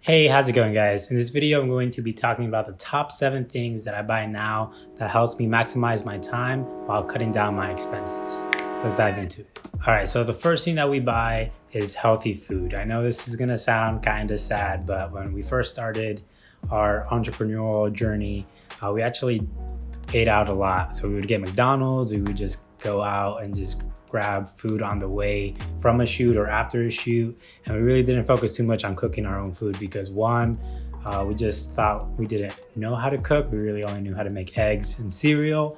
Hey, how's it going, guys? In this video, I'm going to be talking about the top 7 things that I buy now that helps me maximize my time while cutting down my expenses. Let's dive into it. All right, so the first thing that we buy is healthy food. I know this is gonna sound kind of sad, but when we first started our entrepreneurial journey, we actually ate out a lot. So we would get McDonald's, we would just go out and just grab food on the way from a shoot or after a shoot. And we really didn't focus too much on cooking our own food because one, we just thought we didn't know how to cook. We really only knew how to make eggs and cereal.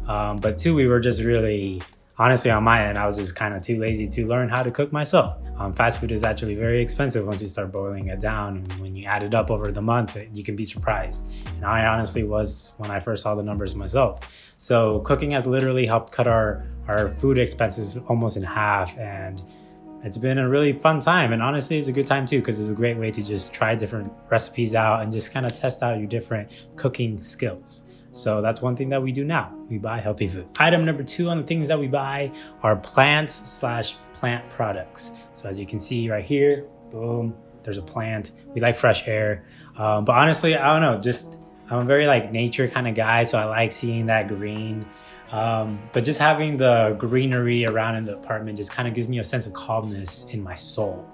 But two, we were just really, honestly on my end, I was just kind of too lazy to learn how to cook myself. Fast food is actually very expensive once you start boiling it down. And when you add it up over the month, you can be surprised. And I honestly was when I first saw the numbers myself. So cooking has literally helped cut our food expenses almost in half. And it's been a really fun time. And honestly, it's a good time too, because it's a great way to just try different recipes out and just kind of test out your different cooking skills. So that's one thing that we do now. We buy healthy food. Item number 2 on the things that we buy are plants/plant products. So as you can see right here, boom, there's a plant. We like fresh air. But honestly, I don't know, I'm a very like nature kind of guy. So I like seeing that green. But just having the greenery around in the apartment just kind of gives me a sense of calmness in my soul.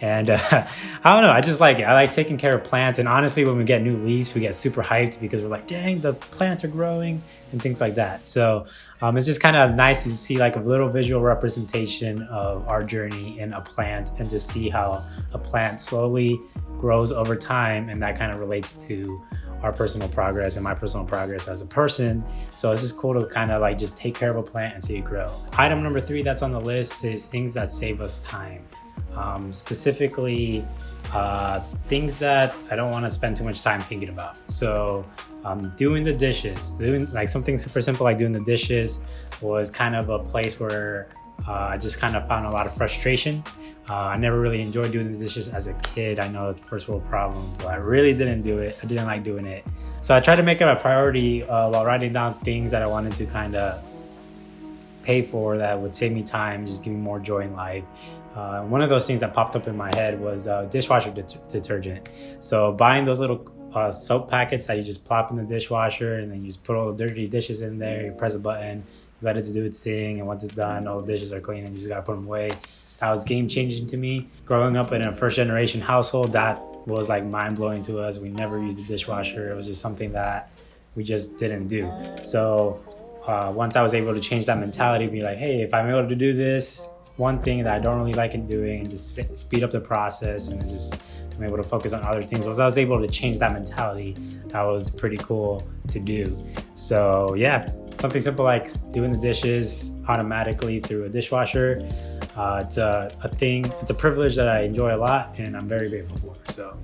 And I don't know, I just like it. I like taking care of plants. And honestly, when we get new leaves, we get super hyped because we're like, dang, the plants are growing and things like that. So it's just kind of nice to see like a little visual representation of our journey in a plant and just see how a plant slowly grows over time. And that kind of relates to our personal progress and my personal progress as a person. So it's just cool to kind of like just take care of a plant and see it grow. Item number 3 that's on the list is things that save us time. Specifically things that I don't want to spend too much time thinking about. So doing the dishes, doing like something super simple like doing the dishes was kind of a place where I just kind of found a lot of frustration. I never really enjoyed doing the dishes as a kid. I know it's first world problems, but I really didn't do it. I didn't like doing it. So I tried to make it a priority while writing down things that I wanted to kind of pay for that would save me time, just give me more joy in life. One of those things that popped up in my head was dishwasher detergent. So buying those little soap packets that you just plop in the dishwasher and then you just put all the dirty dishes in there, you press a button, let it do its thing, and once it's done, all the dishes are clean and you just gotta put them away. That was game changing to me. Growing up in a first generation household, that was like mind blowing to us. We never used a dishwasher. It was just something that we just didn't do. So once I was able to change that mentality, be like, hey, if I'm able to do this, one thing that I don't really like in doing and just speed up the process and just I'm able to focus on other things, was I was able to change that mentality. That was pretty cool to do. So yeah, something simple like doing the dishes automatically through a dishwasher. It's a privilege that I enjoy a lot and I'm very grateful for. So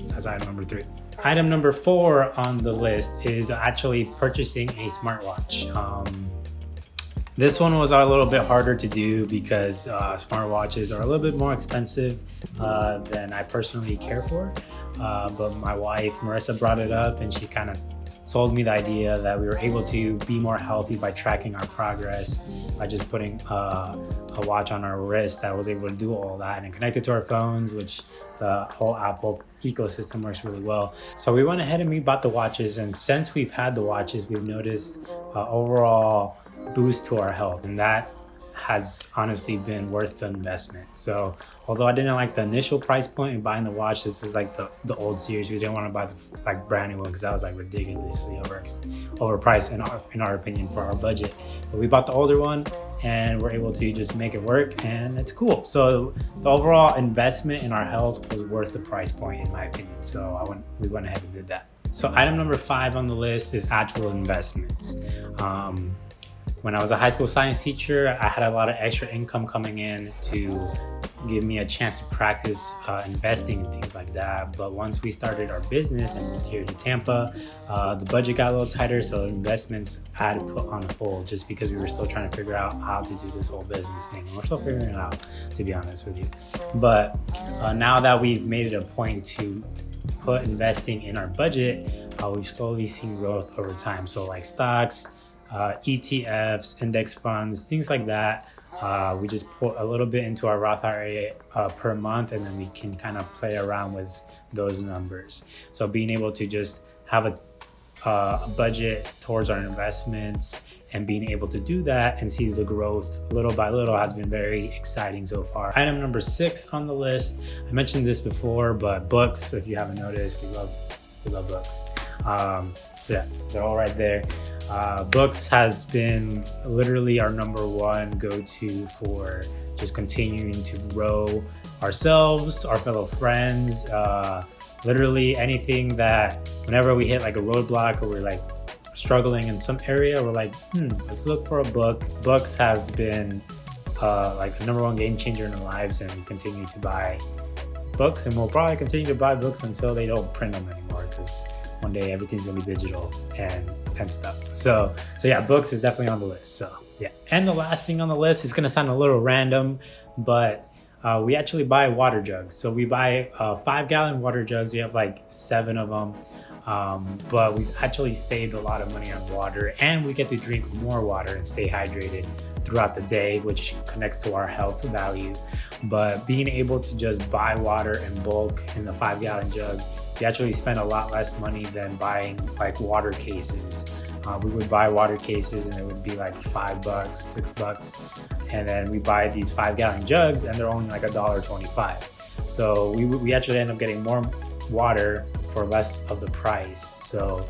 that's item number 3. Item number 4 on the list is actually purchasing a smartwatch. This one was a little bit harder to do because smartwatches are a little bit more expensive than I personally care for. But my wife, Marissa, brought it up and she kind of sold me the idea that we were able to be more healthy by tracking our progress, by just putting a watch on our wrist that was able to do all that and connect it to our phones, which the whole Apple ecosystem works really well. So we went ahead and we bought the watches. And since we've had the watches, we've noticed overall boost to our health, and that has honestly been worth the investment. So although I didn't like the initial price point in buying the watch, this is like the old series. We didn't want to buy the like brand new one because that was like ridiculously overpriced in our opinion for our budget. But we bought the older one and we're able to just make it work, and it's cool. So the overall investment in our health was worth the price point in my opinion. So we went ahead and did that. So item number 5 on the list is actual investments. When I was a high school science teacher, I had a lot of extra income coming in to give me a chance to practice investing and things like that. But once we started our business and moved here to Tampa, the budget got a little tighter, so investments I had to put on hold just because we were still trying to figure out how to do this whole business thing. We're still figuring it out, to be honest with you. But now that we've made it a point to put investing in our budget, we've slowly seen growth over time. So like stocks, ETFs, index funds, things like that We just put a little bit into our Roth IRA per month, and then we can kind of play around with those numbers. So being able to just have a budget towards our investments and being able to do that and see the growth little by little has been very exciting so far. Item number 6 on the list, I mentioned this before, but books, if you haven't noticed, we love books. So yeah, they're all right there. Books has been literally our number one go-to for just continuing to grow ourselves, our fellow friends, literally anything that whenever we hit like a roadblock or we're like struggling in some area, we're like, let's look for a book. Books has been like a number one game changer in our lives, and we continue to buy books, and we'll probably continue to buy books until they don't print them anymore, because one day everything's gonna be digital and stuff. So yeah, books is definitely on the list. So yeah, and the last thing on the list is gonna sound a little random, but we actually buy water jugs. So we buy 5-gallon water jugs. We have like 7 of them. But we've actually saved a lot of money on water, and we get to drink more water and stay hydrated throughout the day, which connects to our health value. But being able to just buy water in bulk in the 5-gallon jug, you actually spend a lot less money than buying like water cases. We would buy water cases and it would be like $5, $6, and then we buy these 5-gallon jugs and they're only like $1.25. So we actually end up getting more water for less of the price. So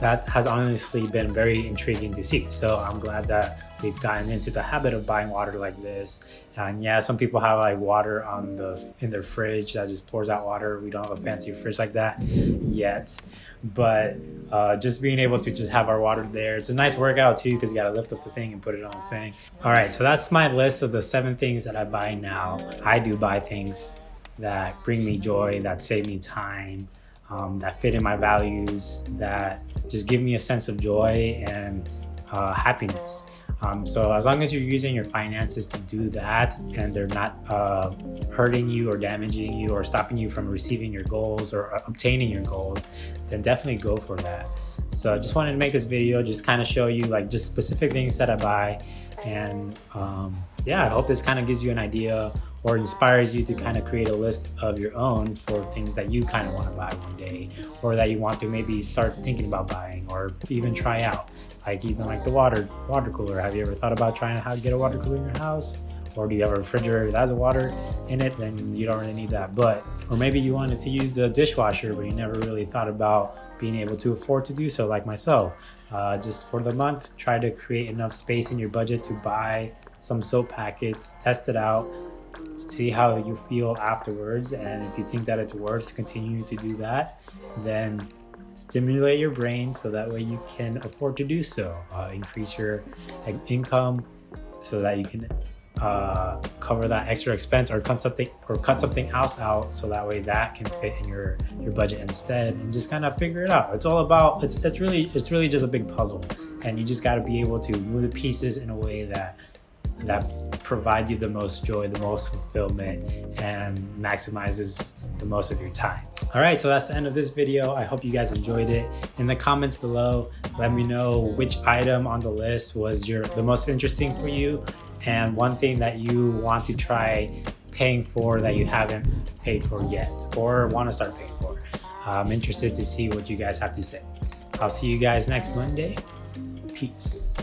that has honestly been very intriguing to see. So I'm glad that we've gotten into the habit of buying water like this. And yeah, some people have like water in their fridge that just pours out water. We don't have a fancy fridge like that yet, but just being able to just have our water there, it's a nice workout too, because you got to lift up the thing and put it on the thing. All right, so that's my list of the 7 things that I buy now. I do buy things that bring me joy, that save me time, that fit in my values, that just give me a sense of joy and happiness. So as long as you're using your finances to do that, and they're not hurting you or damaging you or stopping you from receiving your goals or obtaining your goals, then definitely go for that. So I just wanted to make this video, just kind of show you like just specific things that I buy. And yeah, I hope this kind of gives you an idea or inspires you to kind of create a list of your own for things that you kind of want to buy one day, or that you want to maybe start thinking about buying or even try out. Like even like the water cooler. Have you ever thought about trying how to get a water cooler in your house? Or do you have a refrigerator that has a water in it? Then you don't really need that. Or maybe you wanted to use the dishwasher, but you never really thought about being able to afford to do so, like myself. Just for the month, try to create enough space in your budget to buy some soap packets, test it out, see how you feel afterwards. And if you think that it's worth continuing to do that, then stimulate your brain so that way you can afford to do so. Increase your income so that you can cover that extra expense, or cut something else out so that way that can fit in your budget instead, and just kind of figure it out. It's all about it's really just a big puzzle, and you just got to be able to move the pieces in a way that provide you the most joy, the most fulfillment, and maximizes the most of your time. All right, so that's the end of this video. I hope you guys enjoyed it. In the comments below, let me know which item on the list was the most interesting for you, and one thing that you want to try paying for that you haven't paid for yet or want to start paying for. I'm interested to see what you guys have to say. I'll see you guys next Monday. Peace.